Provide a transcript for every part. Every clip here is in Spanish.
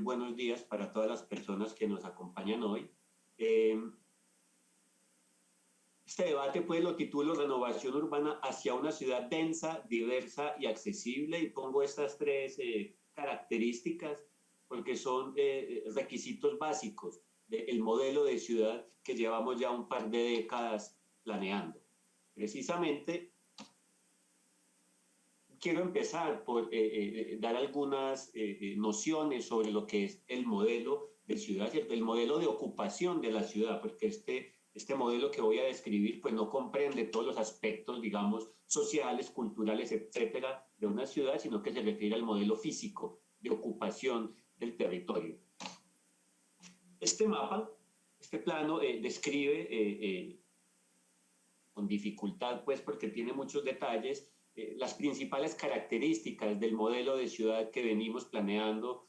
buenos días para todas las personas que nos acompañan hoy. Eh, este debate pues lo titulo Renovación urbana hacia una ciudad densa, diversa y accesible, y pongo estas tres características porque son requisitos básicos del modelo de ciudad que llevamos ya un par de décadas planeando. Precisamente quiero empezar por dar algunas nociones sobre lo que es el modelo de ciudad, ¿cierto? El modelo de ocupación de la ciudad, porque este modelo que voy a describir pues no comprende todos los aspectos, digamos, sociales, culturales, etcétera, de una ciudad, sino que se refiere al modelo físico de ocupación del territorio. Este mapa, este plano describe con dificultad, pues porque tiene muchos detalles, las principales características del modelo de ciudad que venimos planeando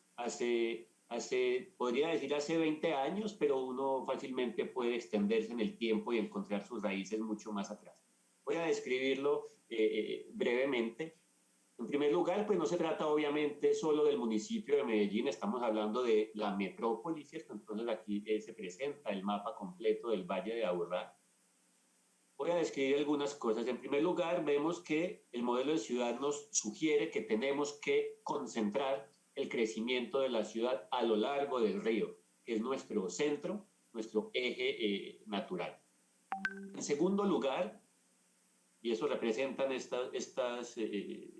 podría decir hace 20 años, pero uno fácilmente puede extenderse en el tiempo y encontrar sus raíces mucho más atrás. Voy a describirlo brevemente. En primer lugar, pues no se trata obviamente solo del municipio de Medellín, estamos hablando de la metrópoli, ¿cierto? Entonces aquí se presenta el mapa completo del Valle de Aburrá. Voy a describir algunas cosas. En primer lugar, vemos que el modelo de ciudad nos sugiere que tenemos que concentrar el crecimiento de la ciudad a lo largo del río, que es nuestro centro, nuestro eje natural. En segundo lugar, y eso representan estas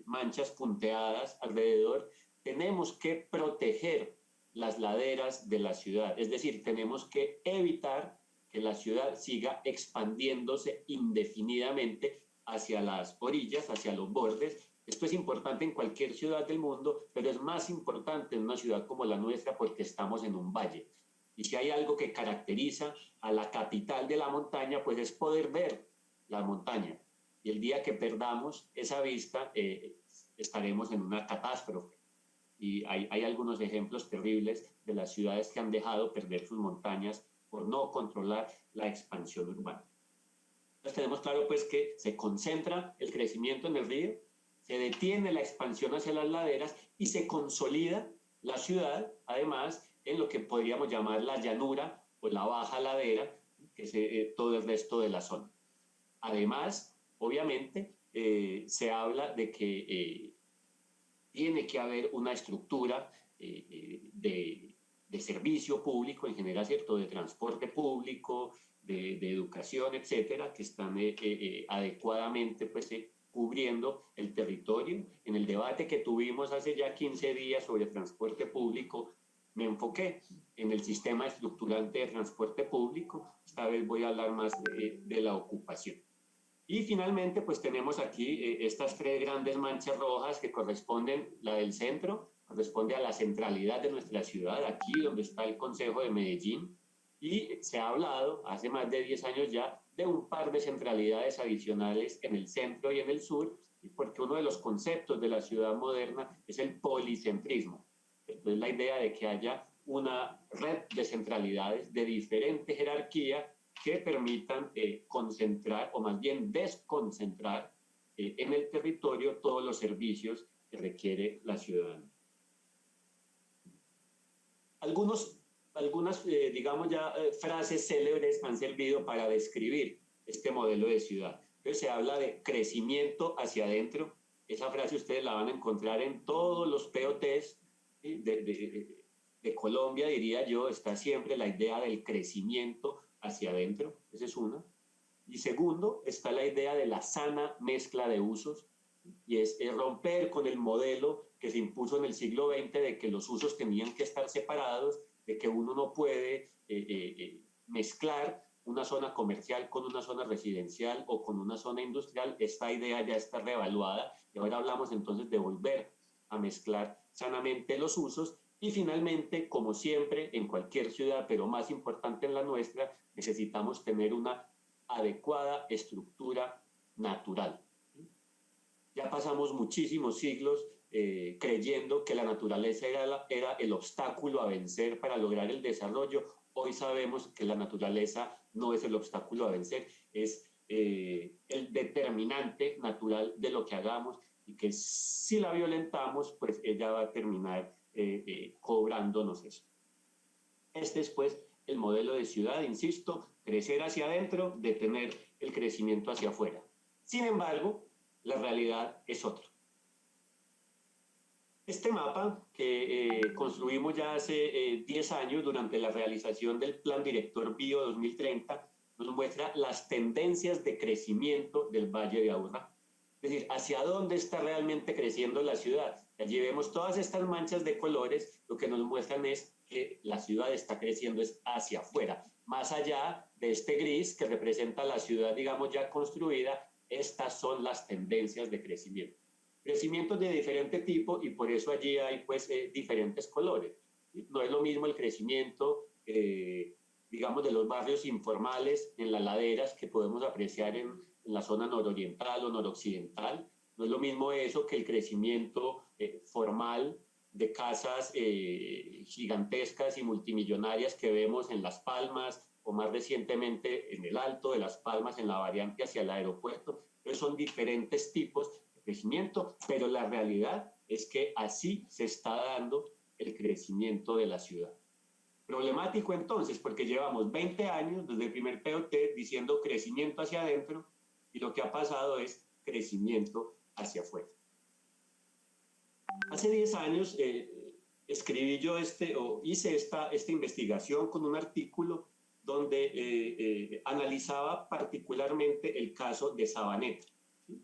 manchas punteadas alrededor, tenemos que proteger las laderas de la ciudad, es decir, tenemos que evitar que la ciudad siga expandiéndose indefinidamente hacia las orillas, hacia los bordes. Esto es importante en cualquier ciudad del mundo, pero es más importante en una ciudad como la nuestra porque estamos en un valle. Y si hay algo que caracteriza a la capital de la montaña, pues es poder ver la montaña. Y el día que perdamos esa vista, estaremos en una catástrofe. Y hay algunos ejemplos terribles de las ciudades que han dejado perder sus montañas por no controlar la expansión urbana. Entonces tenemos claro pues que se concentra el crecimiento en el río, se detiene la expansión hacia las laderas y se consolida la ciudad, además, en lo que podríamos llamar la llanura o la baja ladera, que es todo el resto de la zona. Además, obviamente, se habla de que tiene que haber una estructura de servicio público en general, ¿cierto? De transporte público, de educación, etcétera, que están adecuadamente pues, cubriendo el territorio. En el debate que tuvimos hace ya 15 días sobre transporte público, me enfoqué en el sistema estructurante de transporte público. Esta vez voy a hablar más de la ocupación. Y finalmente, pues tenemos aquí estas tres grandes manchas rojas que corresponden, la del centro, corresponde a la centralidad de nuestra ciudad, aquí donde está el Concejo de Medellín, y se ha hablado hace más de 10 años ya de un par de centralidades adicionales en el centro y en el sur, porque uno de los conceptos de la ciudad moderna es el policentrismo. Entonces la idea de que haya una red de centralidades de diferente jerarquía que permitan concentrar o más bien desconcentrar en el territorio todos los servicios que requiere la ciudadanía. Algunas digamos ya, frases célebres han servido para describir este modelo de ciudad. Entonces se habla de crecimiento hacia adentro. Esa frase ustedes la van a encontrar en todos los POTs de Colombia, diría yo, está siempre la idea del crecimiento hacia adentro, esa es una. Y segundo, está la idea de la sana mezcla de usos, y es romper con el modelo que se impuso en el siglo XX de que los usos tenían que estar separados, de que uno no puede mezclar una zona comercial con una zona residencial o con una zona industrial. Esta idea ya está reevaluada y ahora hablamos entonces de volver a mezclar sanamente los usos. Y finalmente, como siempre, en cualquier ciudad, pero más importante en la nuestra, necesitamos tener una adecuada estructura natural. Ya pasamos muchísimos siglos creyendo que la naturaleza era el obstáculo a vencer para lograr el desarrollo. Hoy sabemos que la naturaleza no es el obstáculo a vencer, es el determinante natural de lo que hagamos, y que si la violentamos, pues ella va a terminar cobrándonos eso. Este es pues el modelo de ciudad, insisto, crecer hacia adentro, detener el crecimiento hacia afuera. Sin embargo, la realidad es otra. Este mapa que construimos ya hace 10 años durante la realización del Plan Director Bio 2030 nos muestra las tendencias de crecimiento del Valle de Aburrá. Es decir, hacia dónde está realmente creciendo la ciudad. Allí vemos todas estas manchas de colores, lo que nos muestran es que la ciudad está creciendo es hacia afuera. Más allá de este gris que representa la ciudad, digamos, ya construida, estas son las tendencias de crecimiento. Crecimientos de diferente tipo y por eso allí hay pues diferentes colores. No es lo mismo el crecimiento, digamos, de los barrios informales en las laderas que podemos apreciar en la zona nororiental o noroccidental. No es lo mismo eso que el crecimiento formal de casas gigantescas y multimillonarias que vemos en Las Palmas o más recientemente en el Alto de Las Palmas, en la variante hacia el aeropuerto. Entonces son diferentes tipos de crecimiento, pero la realidad es que así se está dando el crecimiento de la ciudad. Problemático entonces, porque llevamos 20 años desde el primer POT diciendo crecimiento hacia adentro y lo que ha pasado es crecimiento hacia afuera. Hace 10 años escribí yo hice esta investigación con un artículo donde analizaba particularmente el caso de Sabaneta. ¿Sí?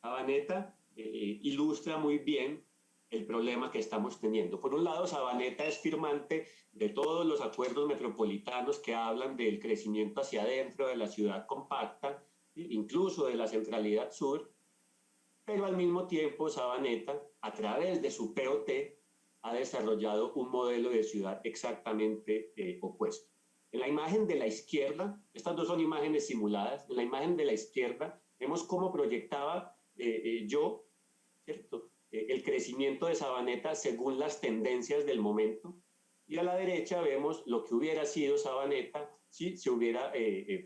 Sabaneta ilustra muy bien el problema que estamos teniendo. Por un lado, Sabaneta es firmante de todos los acuerdos metropolitanos que hablan del crecimiento hacia adentro de la ciudad compacta, ¿sí? Incluso de la centralidad sur, pero al mismo tiempo Sabaneta, a través de su POT, ha desarrollado un modelo de ciudad exactamente opuesto. En la imagen de la izquierda, estas dos son imágenes simuladas, en la imagen de la izquierda vemos cómo proyectaba yo, ¿cierto? El crecimiento de Sabaneta según las tendencias del momento, y a la derecha vemos lo que hubiera sido Sabaneta si se hubiera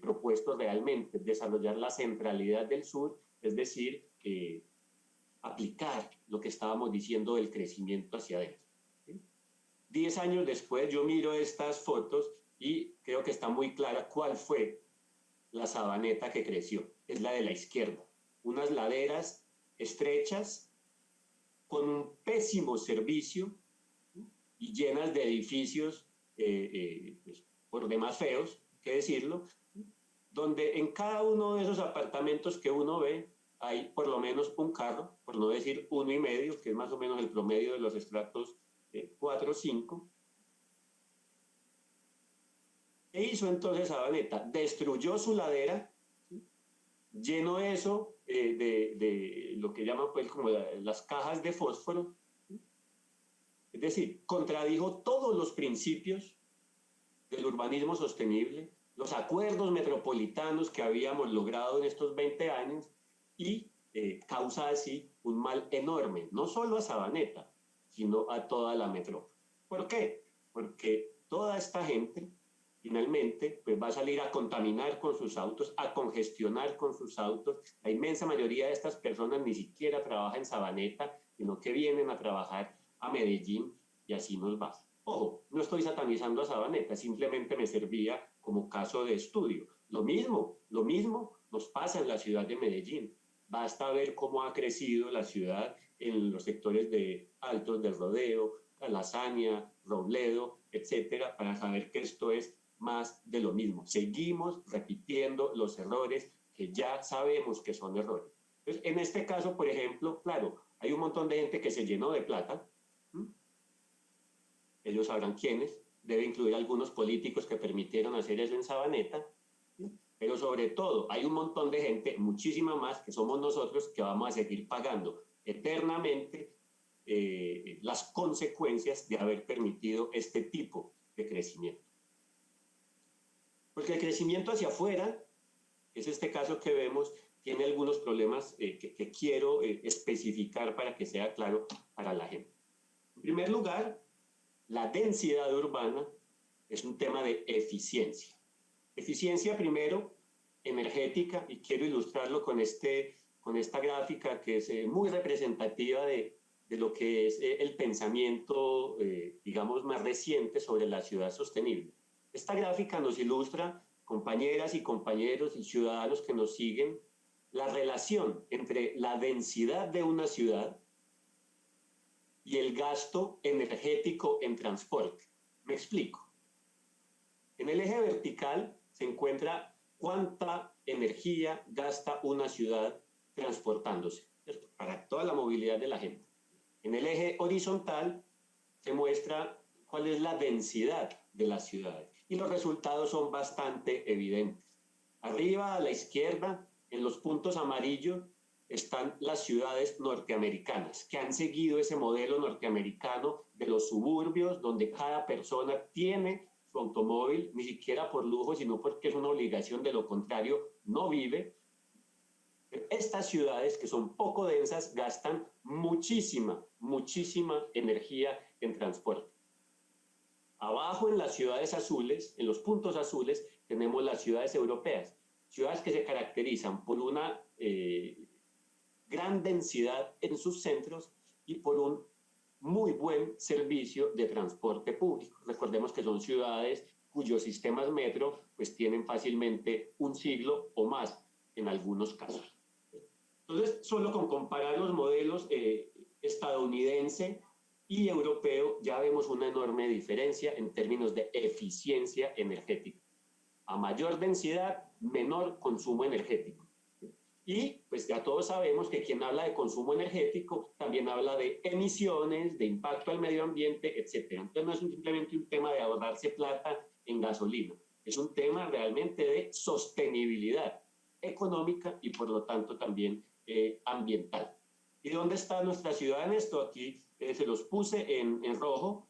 propuesto realmente desarrollar la centralidad del sur, es decir, aplicar lo que estábamos diciendo del crecimiento hacia adentro. ¿Sí? 10 años después yo miro estas fotos y creo que está muy clara cuál fue la Sabaneta que creció, es la de la izquierda, unas laderas estrechas con un pésimo servicio y llenas de edificios pues, por demás feos, que decirlo, donde en cada uno de esos apartamentos que uno ve hay por lo menos un carro, por no decir 1,5, que es más o menos el promedio de los estratos 4 o 5. ¿Qué hizo entonces Sabaneta? Destruyó su ladera, ¿sí? Llenó eso de lo que llaman pues como las cajas de fósforo, ¿sí? Es decir, contradijo todos los principios del urbanismo sostenible, los acuerdos metropolitanos que habíamos logrado en estos 20 años y causa así un mal enorme, no solo a Sabaneta, sino a toda la metrópoli. ¿Por qué? Porque toda esta gente finalmente pues va a salir a contaminar con sus autos, a congestionar con sus autos. La inmensa mayoría de estas personas ni siquiera trabaja en Sabaneta, sino que vienen a trabajar a Medellín y así nos va. Ojo, no estoy satanizando a Sabaneta, simplemente me servía como caso de estudio. Lo mismo nos pasa en la ciudad de Medellín. Basta ver cómo ha crecido la ciudad en los sectores de Altos del Rodeo, Calasaña, Robledo, etcétera, para saber que esto es más de lo mismo. Seguimos repitiendo los errores que ya sabemos que son errores. Entonces, en este caso, por ejemplo, claro, hay un montón de gente que se llenó de plata. Ellos sabrán quiénes. Debe incluir algunos políticos que permitieron hacer eso en Sabaneta. Pero sobre todo, hay un montón de gente, muchísima más, que somos nosotros, que vamos a seguir pagando eternamente las consecuencias de haber permitido este tipo de crecimiento. Porque el crecimiento hacia afuera, es este caso que vemos, tiene algunos problemas que quiero especificar para que sea claro para la gente. En primer lugar, la densidad urbana es un tema de eficiencia. Eficiencia primero, energética, y quiero ilustrarlo con esta gráfica que es muy representativa de de lo que es el pensamiento, digamos, más reciente sobre la ciudad sostenible. Esta gráfica nos ilustra, compañeras y compañeros y ciudadanos que nos siguen, la relación entre la densidad de una ciudad y el gasto energético en transporte. Me explico. En el eje vertical se encuentra cuánta energía gasta una ciudad transportándose, ¿cierto?, para toda la movilidad de la gente. En el eje horizontal se muestra cuál es la densidad de las ciudades y los resultados son bastante evidentes. Arriba a la izquierda, en los puntos amarillos, están las ciudades norteamericanas, que han seguido ese modelo norteamericano de los suburbios, donde cada persona tiene su automóvil, ni siquiera por lujo, sino porque es una obligación, de lo contrario, no vive. Estas ciudades, que son poco densas, gastan muchísima energía en transporte. Abajo, en las ciudades azules, en los puntos azules, tenemos las ciudades europeas, ciudades que se caracterizan por una gran densidad en sus centros y por un muy buen servicio de transporte público. Recordemos que son ciudades cuyos sistemas metro pues tienen fácilmente un siglo o más en algunos casos. Entonces, solo con comparar los modelos estadounidense y europeo ya vemos una enorme diferencia en términos de eficiencia energética. A mayor densidad, menor consumo energético. Y pues ya todos sabemos que quien habla de consumo energético también habla de emisiones, de impacto al medio ambiente, etc. Entonces no es simplemente un tema de ahorrarse plata en gasolina, es un tema realmente de sostenibilidad económica y por lo tanto también ambiental. ¿Y dónde está nuestra ciudad en esto? Aquí se los puse en rojo.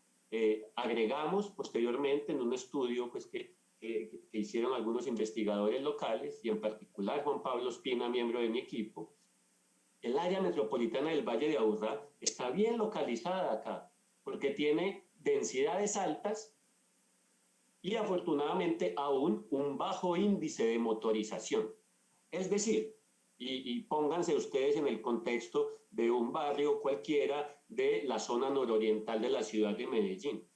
Agregamos posteriormente en un estudio pues, que hicieron algunos investigadores locales, y en particular Juan Pablo Espina, miembro de mi equipo. El área metropolitana del Valle de Aburrá está bien localizada acá, porque tiene densidades altas y afortunadamente aún un bajo índice de motorización. Es decir, y pónganse ustedes en el contexto de un barrio cualquiera de la zona nororiental de la ciudad de Medellín.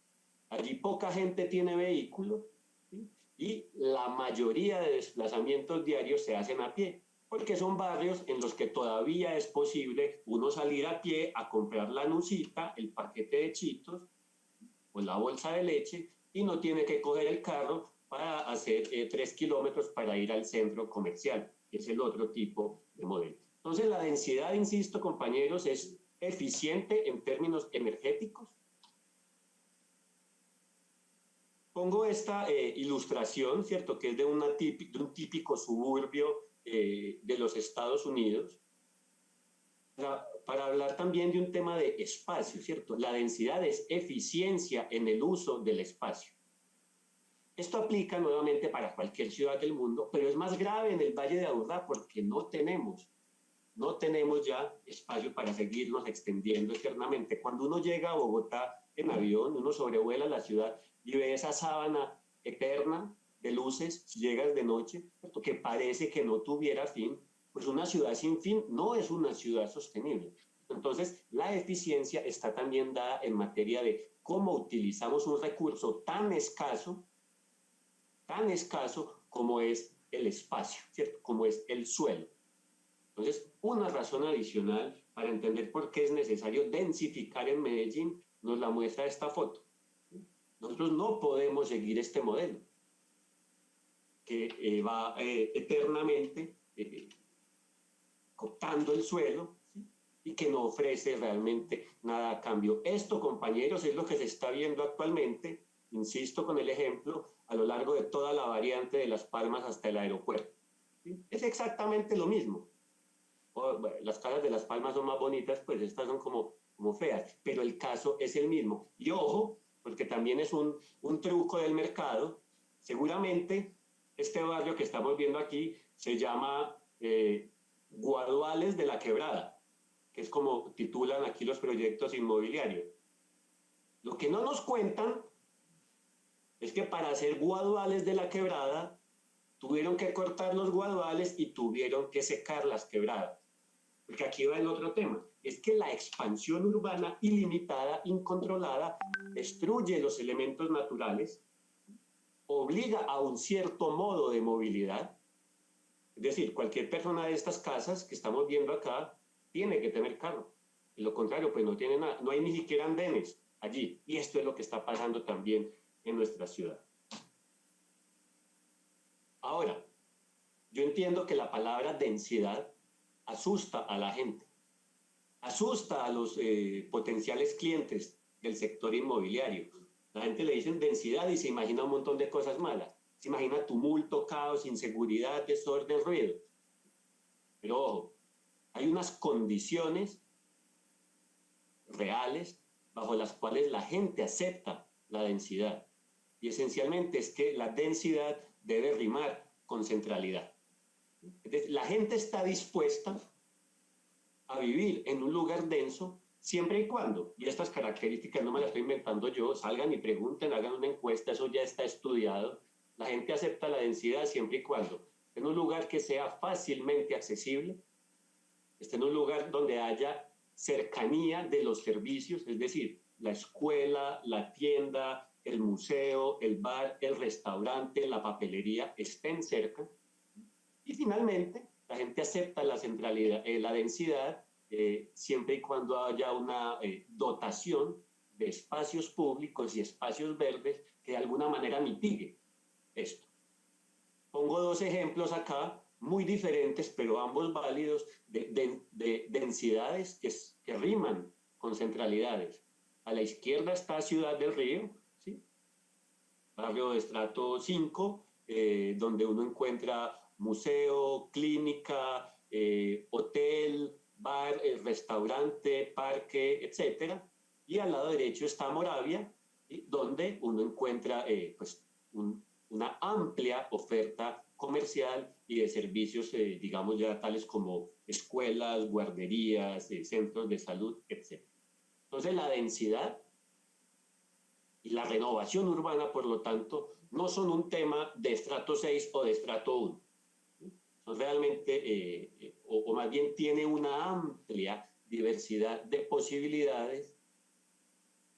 Allí poca gente tiene vehículo, ¿sí?, y la mayoría de desplazamientos diarios se hacen a pie, porque son barrios en los que todavía es posible uno salir a pie a comprar la nucita, el paquete de chitos o la bolsa de leche, y no tiene que coger el carro para hacer 3 kilómetros para ir al centro comercial, que es el otro tipo de modelo. Entonces la densidad, insisto, compañeros, es eficiente en términos energéticos. Pongo esta ilustración, ¿cierto?, que es de un típico suburbio de los Estados Unidos, para hablar también de un tema de espacio, ¿cierto? La densidad es eficiencia en el uso del espacio. Esto aplica nuevamente para cualquier ciudad del mundo, pero es más grave en el Valle de Aburrá porque no tenemos ya espacio para seguirnos extendiendo eternamente. Cuando uno llega a Bogotá en avión, uno sobrevuela la ciudad y ve esa sábana eterna de luces, si llegas de noche, ¿cierto?, que parece que no tuviera fin. Pues una ciudad sin fin no es una ciudad sostenible. Entonces, la eficiencia está también dada en materia de cómo utilizamos un recurso tan escaso como es el espacio, ¿cierto?, como es el suelo. Entonces, una razón adicional para entender por qué es necesario densificar en Medellín nos la muestra esta foto. Nosotros no podemos seguir este modelo que va eternamente cooptando el suelo, ¿sí?, y que no ofrece realmente nada a cambio. Esto, compañeros, es lo que se está viendo actualmente, insisto con el ejemplo, a lo largo de toda la variante de Las Palmas hasta el aeropuerto, ¿sí? Es exactamente lo mismo. Bueno, las casas de Las Palmas son más bonitas, pues estas son como feas, pero el caso es el mismo. Y ojo, porque también es un truco del mercado. Seguramente este barrio que estamos viendo aquí se llama Guaduales de la Quebrada, que es como titulan aquí los proyectos inmobiliarios. Lo que no nos cuentan es que para hacer Guaduales de la Quebrada tuvieron que cortar los guaduales y tuvieron que secar las quebradas. Porque aquí va el otro tema, es que la expansión urbana ilimitada, incontrolada, destruye los elementos naturales, obliga a un cierto modo de movilidad, es decir, cualquier persona de estas casas que estamos viendo acá tiene que tener carro. De lo contrario, pues no tiene nada, no hay ni siquiera andenes allí. Y esto es lo que está pasando también en nuestra ciudad. Ahora, yo entiendo que la palabra densidad asusta a la gente, asusta a los potenciales clientes del sector inmobiliario. La gente le dicen densidad y se imagina un montón de cosas malas. Se imagina tumulto, caos, inseguridad, desorden, ruido. Pero ojo, hay unas condiciones reales bajo las cuales la gente acepta la densidad. Y esencialmente es que la densidad debe rimar con centralidad. Es decir, la gente está dispuesta a vivir en un lugar denso siempre y cuando, y estas características no me las estoy inventando yo, salgan y pregunten, hagan una encuesta, eso ya está estudiado. La gente acepta la densidad siempre y cuando en un lugar que sea fácilmente accesible, esté en un lugar donde haya cercanía de los servicios, es decir, la escuela, la tienda, el museo, el bar, el restaurante, la papelería estén cerca. Y finalmente, la gente acepta la centralidad, la densidad, siempre y cuando haya una dotación de espacios públicos y espacios verdes que de alguna manera mitigue esto. Pongo dos ejemplos acá, muy diferentes, pero ambos válidos, de densidades que riman con centralidades. A la izquierda está Ciudad del Río, ¿sí? Barrio de estrato 5, donde uno encuentra museo, clínica, hotel, bar, restaurante, parque, etc. Y al lado derecho está Moravia, ¿sí? Donde uno encuentra pues, una amplia oferta comercial y de servicios, digamos ya tales como escuelas, guarderías, centros de salud, etc. Entonces la densidad y la renovación urbana, por lo tanto, no son un tema de estrato 6 o de estrato 1. Son realmente, o más bien tiene una amplia diversidad de posibilidades,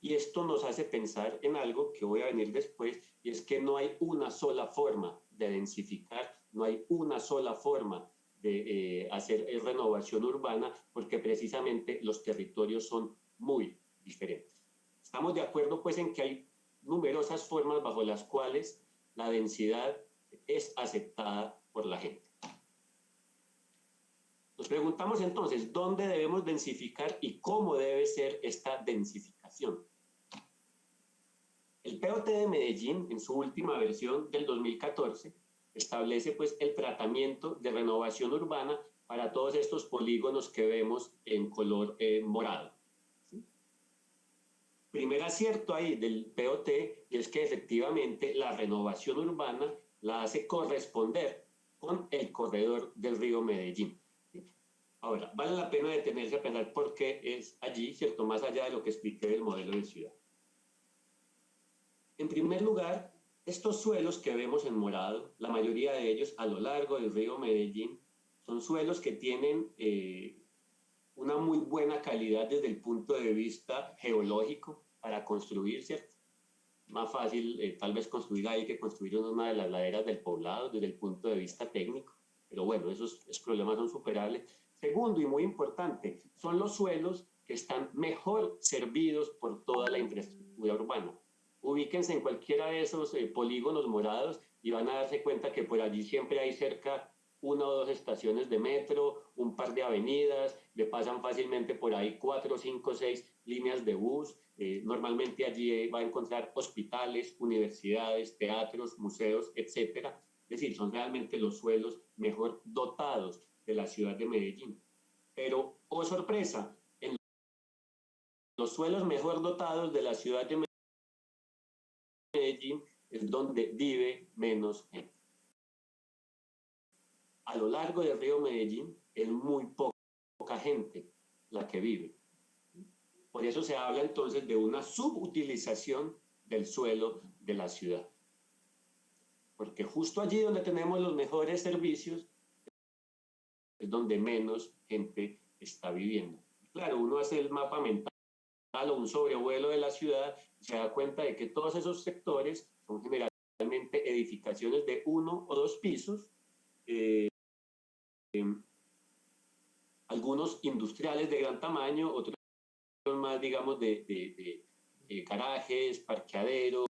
y esto nos hace pensar en algo que voy a venir después, y es que no hay una sola forma de densificar, no hay una sola forma de hacer renovación urbana, porque precisamente los territorios son muy diferentes. Estamos de acuerdo pues en que hay numerosas formas bajo las cuales la densidad es aceptada por la gente. Nos preguntamos entonces, ¿dónde debemos densificar y cómo debe ser esta densificación? El POT de Medellín, en su última versión del 2014, establece pues el tratamiento de renovación urbana para todos estos polígonos que vemos en color morado. ¿Sí? Primer acierto ahí del POT es que efectivamente la renovación urbana la hace corresponder con el corredor del río Medellín. Ahora, vale la pena detenerse a pensar por qué es allí, ¿cierto? Más allá de lo que expliqué del modelo de ciudad. En primer lugar, estos suelos que vemos en morado, la mayoría de ellos a lo largo del río Medellín, son suelos que tienen una muy buena calidad desde el punto de vista geológico para construir, ¿cierto? Más fácil tal vez construir ahí que construir en una de las laderas del poblado desde el punto de vista técnico, pero bueno, esos problemas son superables. Segundo y muy importante, son los suelos que están mejor servidos por toda la infraestructura urbana. Ubíquense en cualquiera de esos polígonos morados y van a darse cuenta que por allí siempre hay cerca una o dos estaciones de metro, un par de avenidas, le pasan fácilmente por ahí 4, 5, 6 líneas de bus. Normalmente allí va a encontrar hospitales, universidades, teatros, museos, etc. Es decir, son realmente los suelos mejor dotados de la ciudad de Medellín. Pero, oh sorpresa, en los suelos mejor dotados de la ciudad de Medellín es donde vive menos gente. A lo largo del río Medellín es muy poca gente la que vive. Por eso se habla entonces de una subutilización del suelo de la ciudad. Porque justo allí donde tenemos los mejores servicios es donde menos gente está viviendo. Claro, uno hace el mapa mental o un sobrevuelo de la ciudad y se da cuenta de que todos esos sectores son generalmente edificaciones de 1 o 2 pisos, algunos industriales de gran tamaño, otros más, digamos, de garajes, parqueaderos,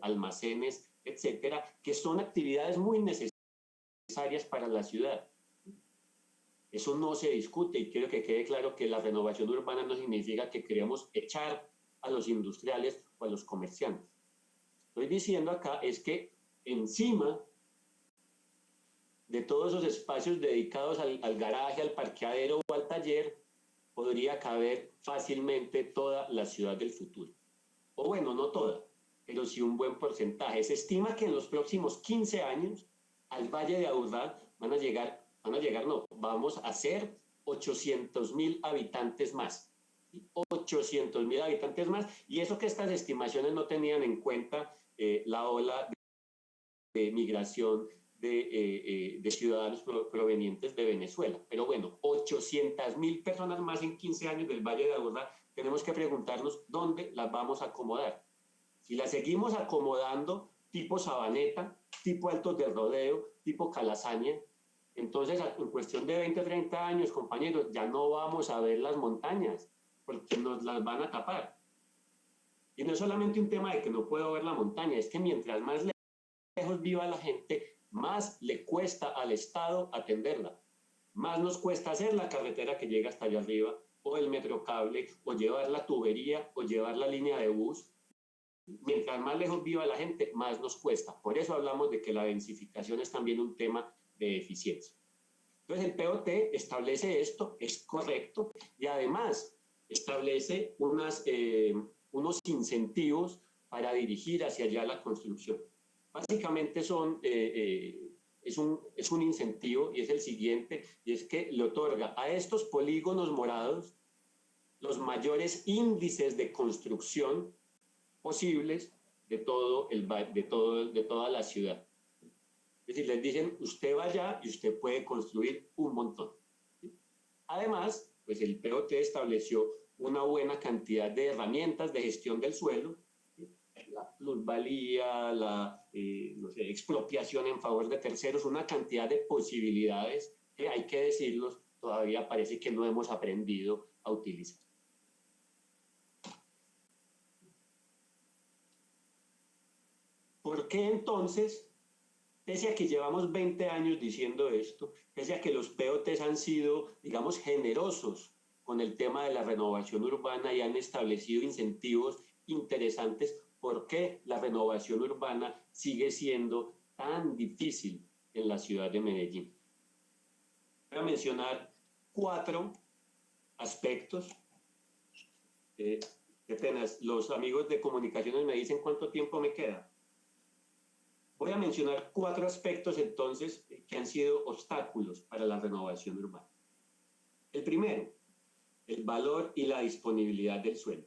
almacenes, etcétera, que son actividades muy necesarias para la ciudad. Eso no se discute y quiero que quede claro que la renovación urbana no significa que queremos echar a los industriales o a los comerciantes. Estoy diciendo acá es que encima de todos esos espacios dedicados al garaje, al parqueadero o al taller, podría caber fácilmente toda la ciudad del futuro. O bueno, no toda, pero sí un buen porcentaje. Se estima que en los próximos 15 años al Valle de Aburrá vamos a ser 800.000 habitantes más. 800.000 habitantes más, y eso que estas estimaciones no tenían en cuenta la ola de migración de ciudadanos provenientes de Venezuela. Pero bueno, 800.000 personas más en 15 años del Valle de Aburrá, tenemos que preguntarnos dónde las vamos a acomodar. Si las seguimos acomodando tipo Sabaneta, tipo Altos del Rodeo, tipo Calasaña, entonces en cuestión de 20 o 30 años, compañeros, ya no vamos a ver las montañas, porque nos las van a tapar. Y no es solamente un tema de que no puedo ver la montaña, es que mientras más lejos viva la gente, más le cuesta al Estado atenderla. Más nos cuesta hacer la carretera que llega hasta allá arriba, o el metrocable, o llevar la tubería, o llevar la línea de bus. Mientras más lejos viva la gente, más nos cuesta. Por eso hablamos de que la densificación es también un tema de eficiencia. Entonces el POT establece esto, es correcto, y además establece unos incentivos para dirigir hacia allá la construcción. Básicamente es un incentivo y es el siguiente, y es que le otorga a estos polígonos morados los mayores índices de construcción posibles de toda la ciudad. Es decir, les dicen, usted va allá y usted puede construir un montón. Además, pues el POT estableció una buena cantidad de herramientas de gestión del suelo, la plusvalía, no sé, expropiación en favor de terceros, una cantidad de posibilidades que, hay que decirlos, todavía parece que no hemos aprendido a utilizar. ¿Por qué entonces, pese a que llevamos 20 años diciendo esto, pese a que los POTs han sido, digamos, generosos con el tema de la renovación urbana y han establecido incentivos interesantes, por qué la renovación urbana sigue siendo tan difícil en la ciudad de Medellín? Voy a mencionar 4 aspectos. Qué pena, los amigos de comunicaciones me dicen cuánto tiempo me queda. Voy a mencionar 4 aspectos entonces que han sido obstáculos para la renovación urbana. El primero, el valor y la disponibilidad del suelo.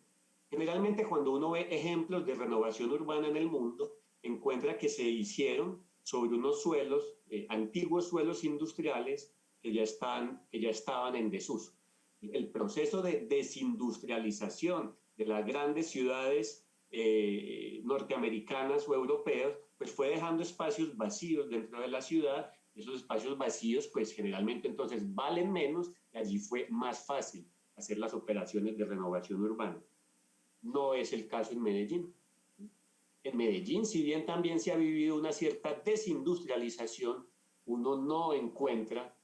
Generalmente cuando uno ve ejemplos de renovación urbana en el mundo, encuentra que se hicieron sobre unos suelos, antiguos suelos industriales que ya estaban en desuso. El proceso de desindustrialización de las grandes ciudades norteamericanas o europeas, pues fue dejando espacios vacíos dentro de la ciudad. Esos espacios vacíos, pues generalmente entonces valen menos y allí fue más fácil hacer las operaciones de renovación urbana. No es el caso en Medellín. En Medellín, si bien también se ha vivido una cierta desindustrialización, uno no encuentra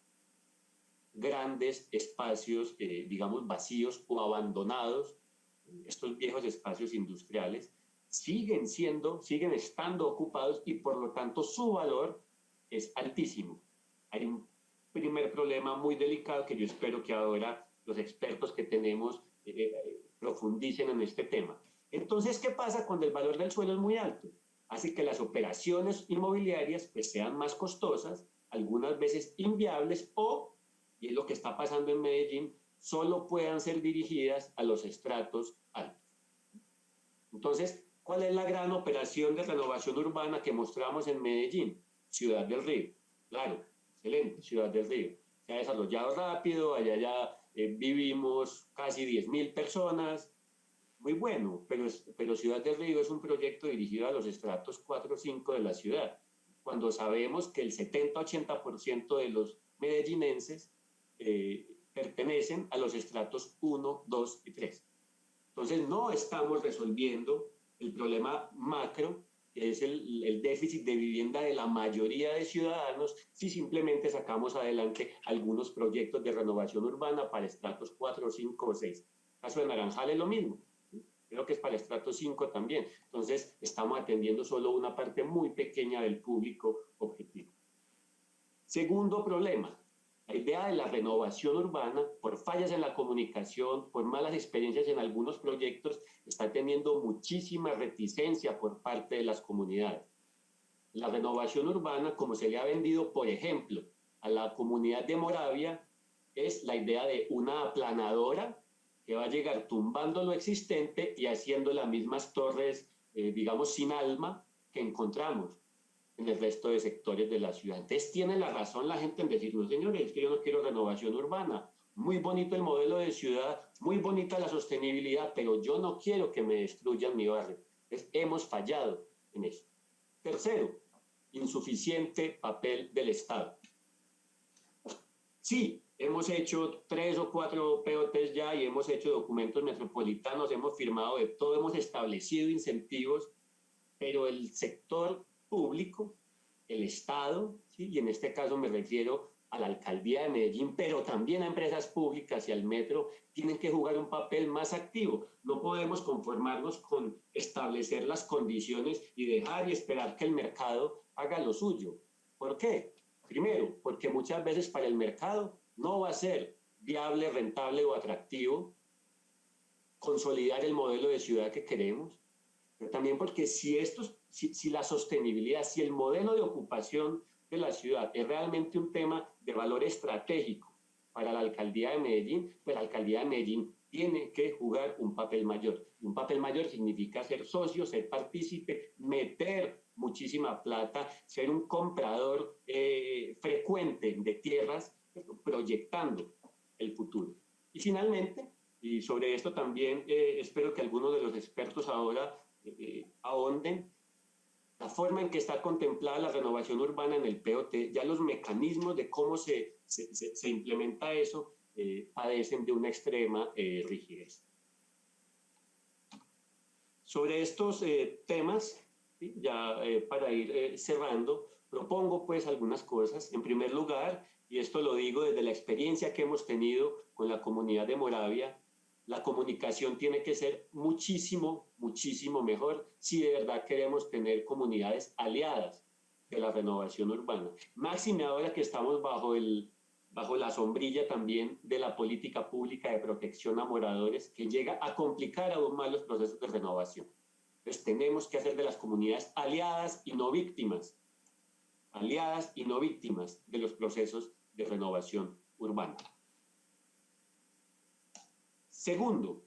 grandes espacios, digamos, vacíos o abandonados. Estos viejos espacios industriales siguen estando ocupados y por lo tanto su valor es altísimo. Hay un primer problema muy delicado que yo espero que ahora los expertos que tenemos profundicen en este tema. Entonces, ¿qué pasa cuando el valor del suelo es muy alto? Hace que las operaciones inmobiliarias pues, sean más costosas, algunas veces inviables o, y es lo que está pasando en Medellín, solo puedan ser dirigidas a los estratos altos. Entonces, ¿cuál es la gran operación de renovación urbana que mostramos en Medellín? Ciudad del Río. Claro, excelente, Ciudad del Río. se ha desarrollado rápido, allá ya vivimos casi 10.000 personas, muy bueno, pero Ciudad del Río es un proyecto dirigido a los estratos 4 o 5 de la ciudad, cuando sabemos que el 70-80% de los medellinenses pertenecen a los estratos 1, 2 y 3. Entonces no estamos resolviendo el problema macro, que es el déficit de vivienda de la mayoría de ciudadanos, si simplemente sacamos adelante algunos proyectos de renovación urbana para estratos 4, 5 o 6. El caso de Naranjal es lo mismo, creo que es para estrato 5 también. Entonces estamos atendiendo solo una parte muy pequeña del público objetivo. Segundo problema, la idea de la renovación urbana, por fallas en la comunicación, por malas experiencias en algunos proyectos, está teniendo muchísima reticencia por parte de las comunidades. La renovación urbana, como se le ha vendido, por ejemplo, a la comunidad de Moravia, es la idea de una aplanadora que va a llegar tumbando lo existente y haciendo las mismas torres, digamos, sin alma que encontramos en el resto de sectores de la ciudad. Entonces tiene la razón la gente en decir, no señores, es que yo no quiero renovación urbana, muy bonito el modelo de ciudad, muy bonita la sostenibilidad, pero yo no quiero que me destruyan mi barrio. Entonces hemos fallado en eso. Tercero, insuficiente papel del Estado. Sí, hemos hecho 3 o 4 POTs ya y hemos hecho documentos metropolitanos, hemos firmado de todo, hemos establecido incentivos, pero el sector público, el Estado, ¿sí? Y en este caso me refiero a la Alcaldía de Medellín, pero también a empresas públicas y al metro, tienen que jugar un papel más activo. No podemos conformarnos con establecer las condiciones y dejar y esperar que el mercado haga lo suyo. ¿Por qué? Primero, porque muchas veces para el mercado no va a ser viable, rentable o atractivo consolidar el modelo de ciudad que queremos, pero también porque si la sostenibilidad, si el modelo de ocupación de la ciudad es realmente un tema de valor estratégico para la Alcaldía de Medellín, pues la Alcaldía de Medellín tiene que jugar un papel mayor. Un papel mayor significa ser socio, ser partícipe, meter muchísima plata, ser un comprador frecuente de tierras, proyectando el futuro. Y finalmente, y sobre esto también espero que algunos de los expertos ahora ahonden, la forma en que está contemplada la renovación urbana en el POT, ya los mecanismos de cómo se implementa eso padecen de una extrema rigidez. Sobre estos temas, ¿sí? Ya para ir cerrando, propongo pues algunas cosas. En primer lugar, y esto lo digo desde la experiencia que hemos tenido con la comunidad de Moravia, la comunicación tiene que ser muchísimo, muchísimo mejor si de verdad queremos tener comunidades aliadas de la renovación urbana. Máxime ahora que estamos bajo la sombrilla también de la política pública de protección a moradores que llega a complicar aún más los procesos de renovación. Entonces tenemos que hacer de las comunidades aliadas y no víctimas de los procesos de renovación urbana. Segundo,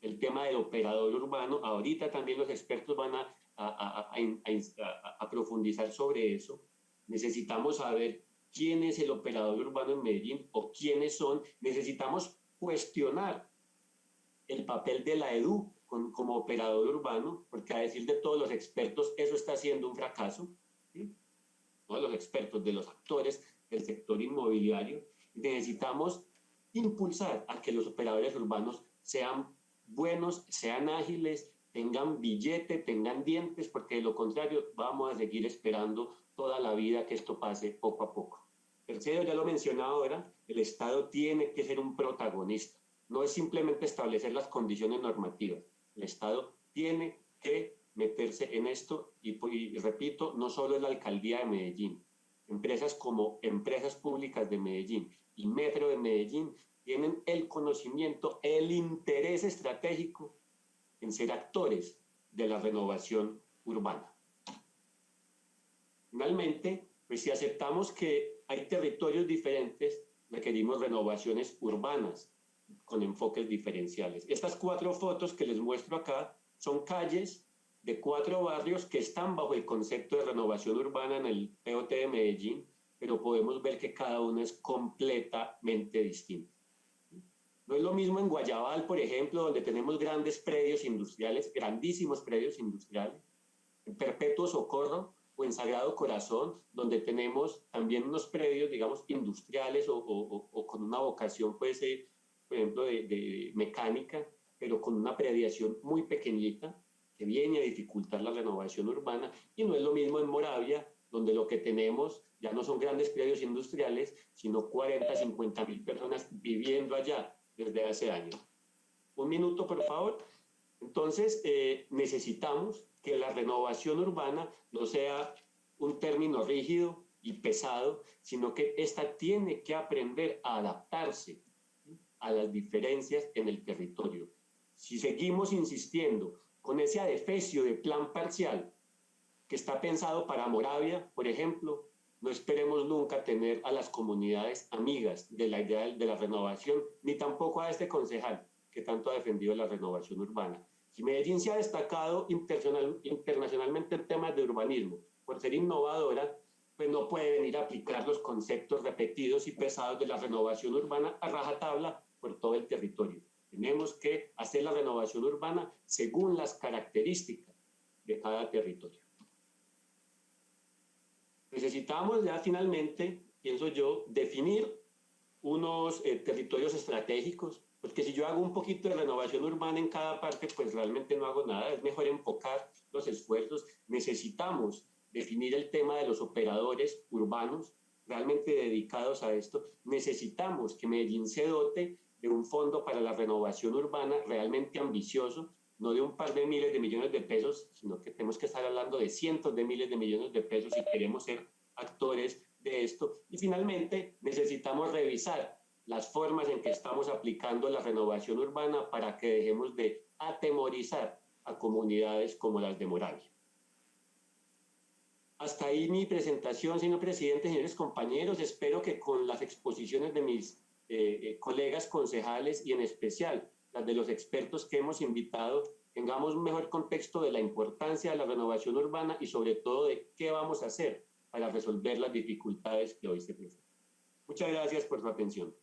el tema del operador urbano. Ahorita también los expertos van a profundizar sobre eso. Necesitamos saber quién es el operador urbano en Medellín o quiénes son. Necesitamos cuestionar el papel de la EDU como operador urbano, porque a decir de todos los expertos, eso está siendo un fracaso, ¿sí? No de los expertos, de los actores del sector inmobiliario. Necesitamos impulsar a que los operadores urbanos sean buenos, sean ágiles, tengan billete, tengan dientes, porque de lo contrario vamos a seguir esperando toda la vida que esto pase poco a poco. Tercero, ya lo mencioné ahora, el Estado tiene que ser un protagonista. No es simplemente establecer las condiciones normativas. El Estado tiene que meterse en esto y repito, no solo es la Alcaldía de Medellín. Empresas como Empresas Públicas de Medellín y Metro de Medellín tienen el conocimiento, el interés estratégico en ser actores de la renovación urbana. Finalmente, pues si aceptamos que hay territorios diferentes, requerimos renovaciones urbanas con enfoques diferenciales. Estas 4 fotos que les muestro acá son calles de 4 barrios que están bajo el concepto de renovación urbana en el POT de Medellín. pero podemos ver que cada uno es completamente distinto. No es lo mismo en Guayabal, por ejemplo, donde tenemos grandes predios industriales, grandísimos predios industriales, en Perpetuo Socorro o en Sagrado Corazón, donde tenemos también unos predios, digamos, industriales o con una vocación, pues, por ejemplo, de mecánica, pero con una prediación muy pequeñita, que viene a dificultar la renovación urbana, y no es lo mismo en Moravia, donde lo que tenemos ya no son grandes predios industriales, sino 40, 50 mil personas viviendo allá desde hace años. Un minuto, por favor. Entonces, necesitamos que la renovación urbana no sea un término rígido y pesado, sino que esta tiene que aprender a adaptarse a las diferencias en el territorio. Si seguimos insistiendo con ese adefesio de plan parcial que está pensado para Moravia, por ejemplo, no esperemos nunca tener a las comunidades amigas de la idea de la renovación, ni tampoco a este concejal que tanto ha defendido la renovación urbana. Si Medellín se ha destacado internacionalmente en temas de urbanismo por ser innovadora, pues no puede venir a aplicar los conceptos repetidos y pesados de la renovación urbana a rajatabla por todo el territorio. Tenemos que hacer la renovación urbana según las características de cada territorio. Necesitamos ya finalmente, pienso yo, definir unos territorios estratégicos, porque si yo hago un poquito de renovación urbana en cada parte, pues realmente no hago nada, es mejor enfocar los esfuerzos. Necesitamos definir el tema de los operadores urbanos realmente dedicados a esto. Necesitamos que Medellín se dote de un fondo para la renovación urbana realmente ambicioso, no de un par de miles de millones de pesos, sino que tenemos que estar hablando de cientos de miles de millones de pesos si queremos ser actores de esto. Y finalmente, necesitamos revisar las formas en que estamos aplicando la renovación urbana para que dejemos de atemorizar a comunidades como las de Moravia. Hasta ahí mi presentación, señor presidente, señores compañeros. Espero que con las exposiciones de mis colegas concejales y en especial las de los expertos que hemos invitado, tengamos un mejor contexto de la importancia de la renovación urbana y sobre todo de qué vamos a hacer para resolver las dificultades que hoy se presentan. Muchas gracias por su atención.